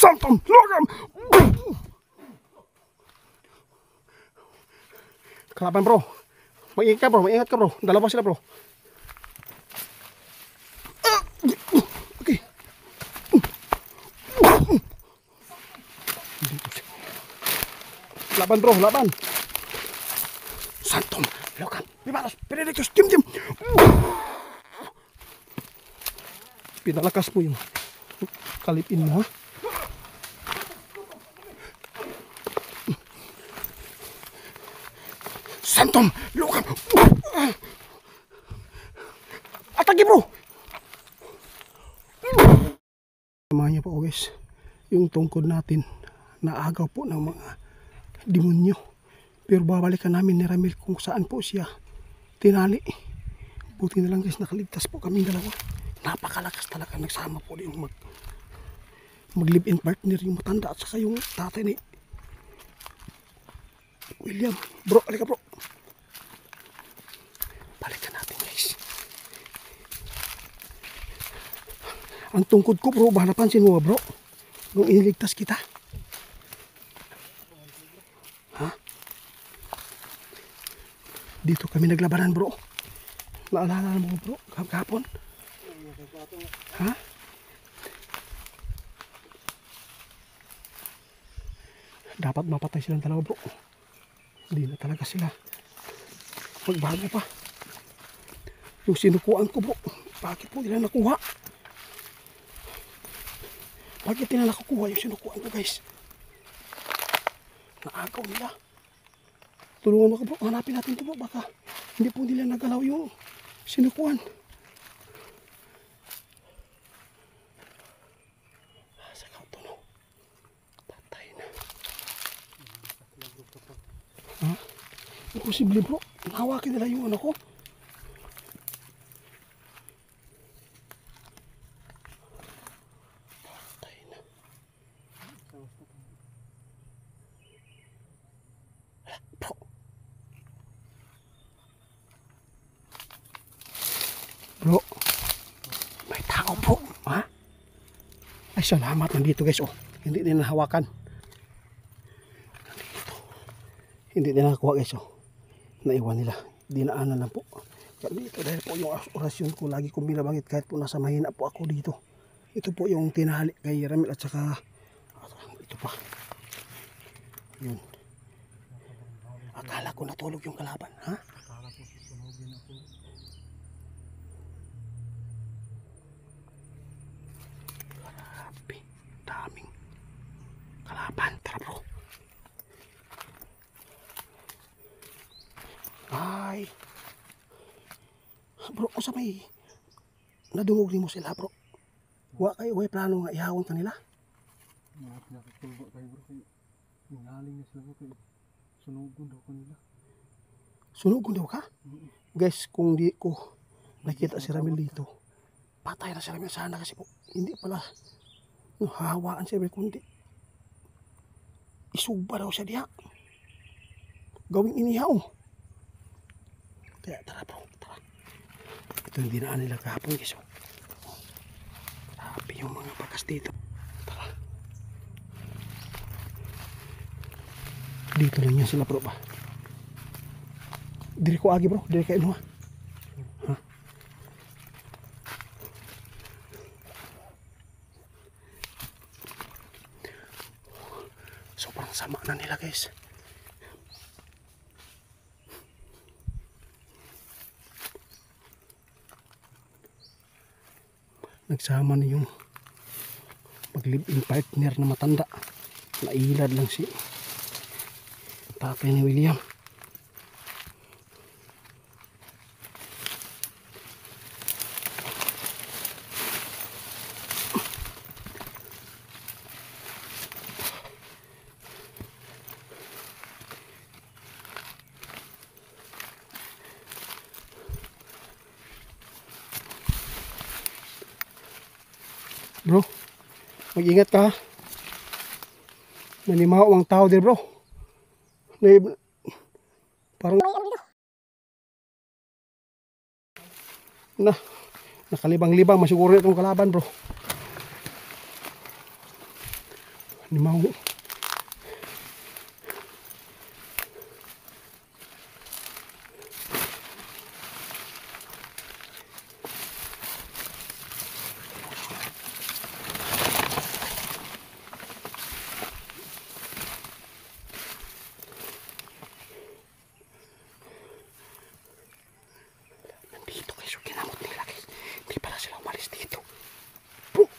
Santom, logam! Kalaban bro. Mag-ingat ka bro, mag-ingat ka bro. Dalawa sila bro. Okay. Laban bro, laban. Santom, logam. Limanos, Benedictus, tim. Pinalakas mo yung kalipin mo, ha? Santom, lukam! Atake bro! Samahan niyo po guys, yung tungkod natin naagaw po ng mga demonyo. Pero babalikan namin ni Ramil kung saan po siya tinali. Buti na lang guys, nakaligtas po kami dalawa. Napakalakas talaga, nagsama po yung mag-live-in partner, yung matanda at saka yung tatay ni William. Bro, alika bro. Balikan natin guys. Ang tungkod ko bro, baka napansin mo bro, nung iniligtas kita. Ha? Dito kami naglabanan bro. Naalala mo bro, kahapon? Ha? Dapat mapatay silang dalawa bro. Hindi na talaga sila magbago pa. Yung sinukuan ko bro, bakit po nila nakuha? Bakit nila nakukuha yung sinukuan ko guys? Naagaw nila. Tulungan mo ko bro, hanapin natin ito bro. Baka hindi po nila nagalaw yung sinukuan. Imposible bro, nahawakin nila yung ano ko. Patay na. Bro. Bro. May tao bro. Ha? Ay salamat, nandito guys oh. Hindi din nahawakan. Nandito. Hindi din nakakuha guys oh. Naiwan nila, dinaanan lang po. Kaya dito dahil po yung orasyon ko lagi kong binabanggit kahit po nasa mahina po ako dito. Ito po yung tinali kay Ramil at saka ito pa. Yun. Akala ko natulog yung kalaban, ha? Akala ko susunogin ako. Grabe, daming kalaban. Tara bro. Ay bro, kung sa may nadungog ni mo sila bro, wa kayo way plano nga ihawon kanila. Nakatulog kayo bro, kayo ningaling na sila bro, kayo sunugon daw kanila. Sunugon daw ka? Guys, kung di ko nakita si Ramil dito, patay na si Ramil sana kasi po hindi pala hahawaan si Ramil, kundi isuba daw siya diha, gawing inihaw. Kaya tara bro, tara. Ito yung dinaan nila kahapon guys. Grabe yung mga bakas dito. Tara. Dito lang yan sila bro ba. Diri ko agi bro, diri kayo no ha. Sobrang sama na nila guys. Nagsama na yung mag-live-in partner na matanda. Nailad lang si tatay ni William. Bro, mag-ingat ka. Nanimaw ang tao din bro. Parang nakalibang-libang masiguro itong kalaban bro. Ni mau. Nandito guys, yung kinamot nila guys. Hindi pala sila umalis dito. Bro,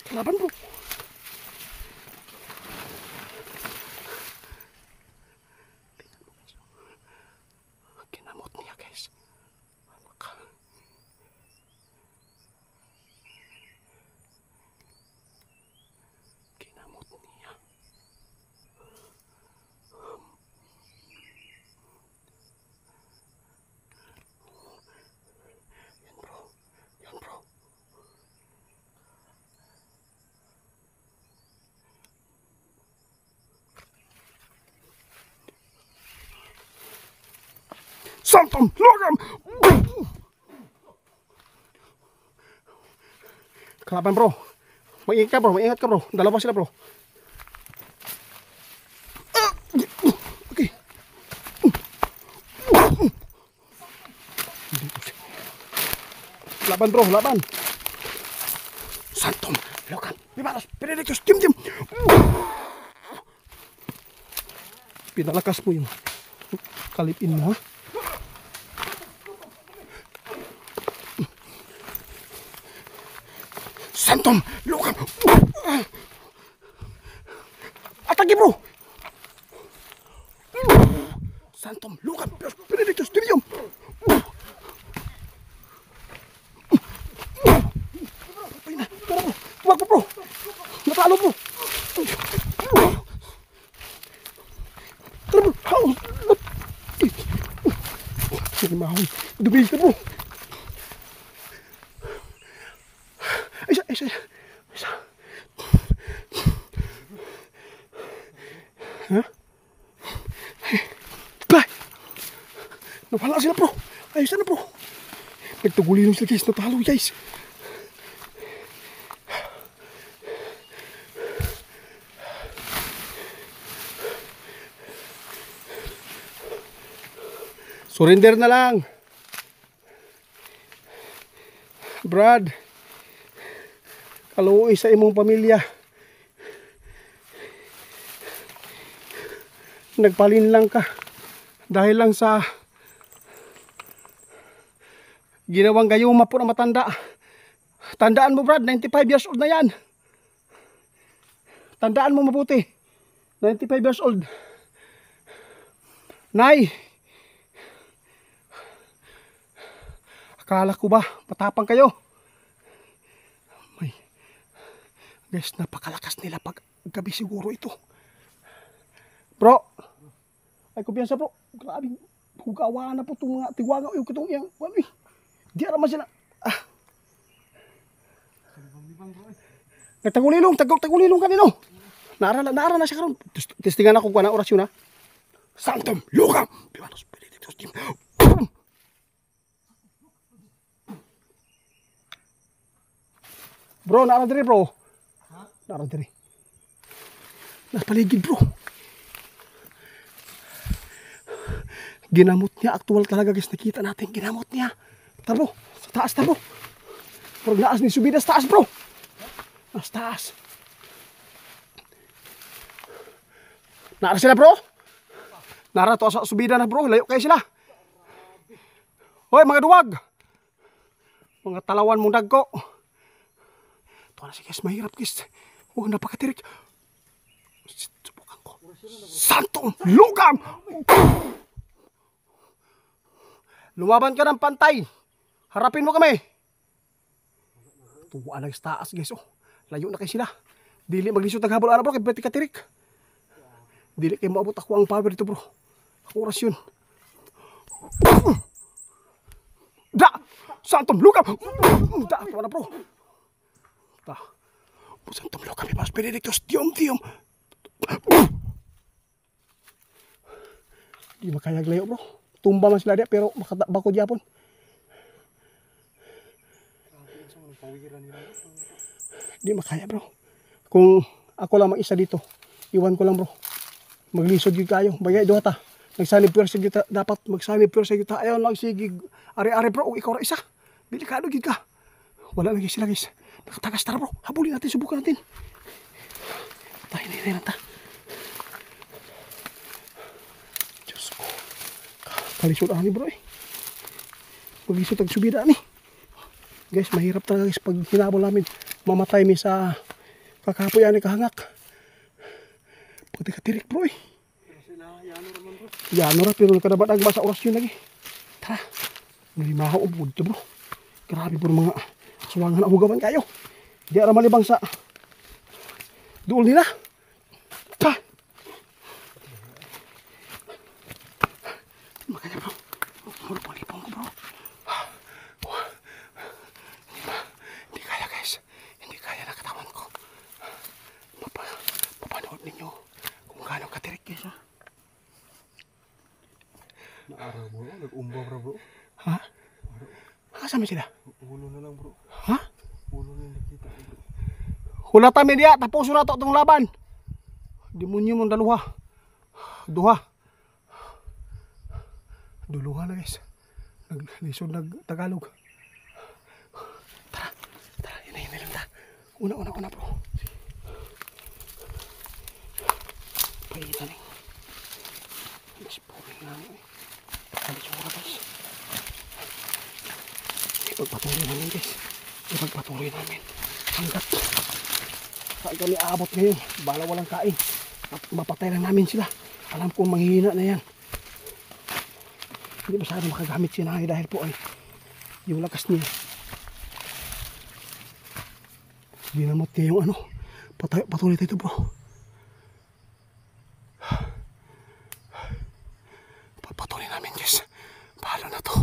kalaban bro. Kinamot niya guys. Kinamot niya. Yan bro. Yan bro. Santom logam! Kalaban bro. Mag-ingat ka bro, mag-ingat ka bro. Dalawa sila bro. Okay. Laban bro, laban. Santom logam. Bimanos, Benedictus, dim. Pinalakas mo yung kalipin mo ha. Santom logam. Atake bro. Santom logam. Benedictus, dim. Wag po bro. Natalo bro. Tara bro. Sige mahon. Dubig ka bro. Isa. Ha? Bay! Nawala sila bro. Ayos na bro. Nagtagulilong sila guys. Natalo guys. Surrender na lang. Brad. Kaluoy sa imong pamilya. Nagpalin lang ka. Dahil lang sa ginawang gayuma po na matanda. Tandaan mo Brad, 95 years old na yan. Tandaan mo mabuti. 95 years old. Nay, akala ko ba matapang kayo? May, guys, napakalakas nila pag gabi siguro ito. Bro, ay kumpiyansa bro. Grabe, hugawa na po itong mga tiwagaw. Yung kitong iyang, di araman sila. Nagtagulilong kanino. Naara na siya karon. Testingan ako kung anong orasyon ha. Santom logam. Bimanos, Benedictus, dim. Bro, naara diri bro. Naara diri. Napaligid bro. Ginamot niya. Aktual talaga guys. Nakita natin. Ginamot niya. Tara bro. Sa taas na bro. Bro, naas ni subida sa taas bro. Sa taas. Naara sila bro. Naara to sa subida na bro. Layo kayo sila. Hoy mga duwag. Mga talawan mong dagko. Ito na si guys. Mahirap guys. Oh, napakatirik. Subukan ko. Santong lugam. Lumaban ka ng pantay. Harapin mo kami. Tuwa lang sa taas guys. Oh, layo na kayo sila. Dili maglisod naghabol ana bro. Kaya pati katirik. Dili kayo maabot ako ang power dito bro. Ako oras yun. Da! Santom lugam. Da! Tuwa na bro. Da! Santom lugam. Bimanos, Benedictus, dim. Di makayag layo bro. Tumba man sila dia pero makabako gyapon. Di makaya bro. Kung Ako lang mag-isa dito. Iwan ko lang bro. Maglisod yun kayo. Bagay doon ta. Nagsanib pwersa yun ta. Dapat magsanib pwersa yun ta. Ayaw lang sige. Ari-ari bro. Ikaw ra isa. Delikado yun ka. Wala lagi sila guys. Nakatagas tara bro. Habulin natin. Subukan natin. Tayo na ta. Diyos ko. Kalisod ani bro eh. Maglisod ang subida ni. Guys, mahirap talaga guys pag hinabol namin. Mamatay mi sa kakapoy ani kahangak. Pag katirik bro eh. Yano ra pero nakadabat ang sa oras yun lagi. Tara. May mahaw ubod bro. Grabe bro mga aswangan ang hugawan kayo. Di ara malibang sa duol nila. Ta. Makanya bro. Mula palipong ko bro. Hindi kaya guys. Hindi kaya na katawan ko. Mapanood ninyo kung gaano katirik guys ha. Naaraw bro, nag-umbaw bro. Ha? Kasama sila? Ulo na lang bro. Ha? Ulo na yung nakita bro. Hulata media, tapos na to itong laban. Demonyo mong daluha. Duha. Duluha na guys. Naglisod nag-Tagalog. Tara, tara, hinahin lang ta. Una bro. Paitan eh. Mas boring namin eh. Alis mo na guys. Ipagpatuloy namin guys. Ipagpatuloy namin. Hanggat saan kami aabot ngayon. Bala walang kain. At mapatay lang namin sila. Alam ko manghihina na yan. Hindi masyado makagamit si Nanay dahil po ay yung lakas niya. Ginamot niya yung ano. Patuloy tayo bro. Patuloy namin guys. Bahala na to.